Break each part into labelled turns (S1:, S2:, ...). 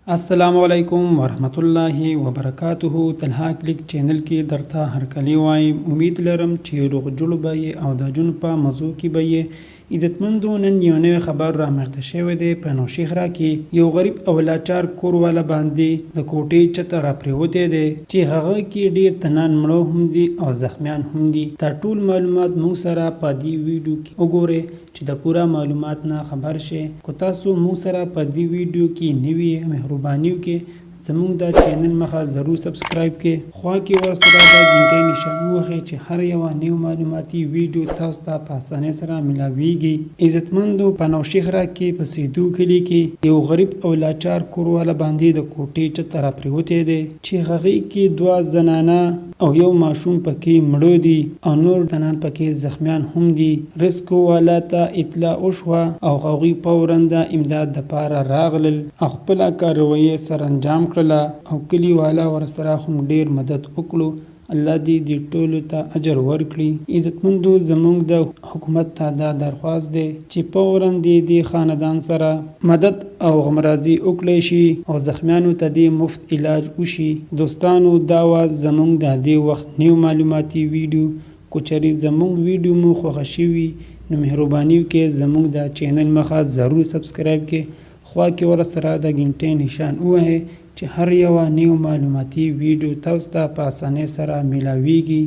S1: अस्सलामुअलैकुम वरहमतुल्लाहि वबरकातुहु। तनहा क्लिक चैनल की दरता हर कली वाइम। उम्मीद लरम چې روغ جوړ به یې او د جون په موضوع کې به یې عزتمندو نن یو نوی خبر را مخته شوی دی په نوشهره کې یو غریب او لاچار کور والا باندې د کوټې چته را پریوتی دی چې هغه کې ډیر تنان مړو هم دي او زخمیان هم دي. دا ټول معلومات موږ سره په دې ویډیو کې وګورئ چې د پورا معلومات نه خبر شئ. کو تاسو موږ سره په دې ویډیو کې نوی مهرباني وکړئ زموږ دا چینل مخه ضرور سبسکرایب کړئ. خوا کې ورسره د غنټې نشان ووهئ چې هر یو نوی معلوماتي ویډیو تاسو ته په اسانۍ سره ملاویږي. عزتمندو په نوشهره کې په سیدو کلي کې یو غریب او لاچار کور والا باندې د کوټې چته را پریوتی دی چې هغې کې دوه زنانه او یو ماشوم پکې مړه دي او نور تنان پکې زخمیان هم دي. رسکو والا ته اطلاع وشوه او هغوی فوراً د امداد دپاره راغلل او خپله کاروایي سرانجام کړله او کلي والا ورسره هم ډیر مدد وکړو. الله دې ټولو ته اجر ورکړي. عزتمندو زموږ د حکومت ته دا درخواست دی چې فوراً دې خاندان سره مدد او غمرازي وکړی شي او زخمیانو ته دې مفت علاج وشي. دوستانو دا وه زموږ د دې وخت نیو معلوماتي ویډیو. کو چېرې زموږ ویډیو مو خوښه شوي نو مهرباني وکړئ زموږ د چینل مخه ضرور سبسکرایب کړئ. خوا کې ورسره د غنټې نشان ووهئ چې هر یو نیو معلوماتي ویډیو تاسو ته په اسانۍ سره ملاویږي.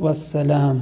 S1: والسلام.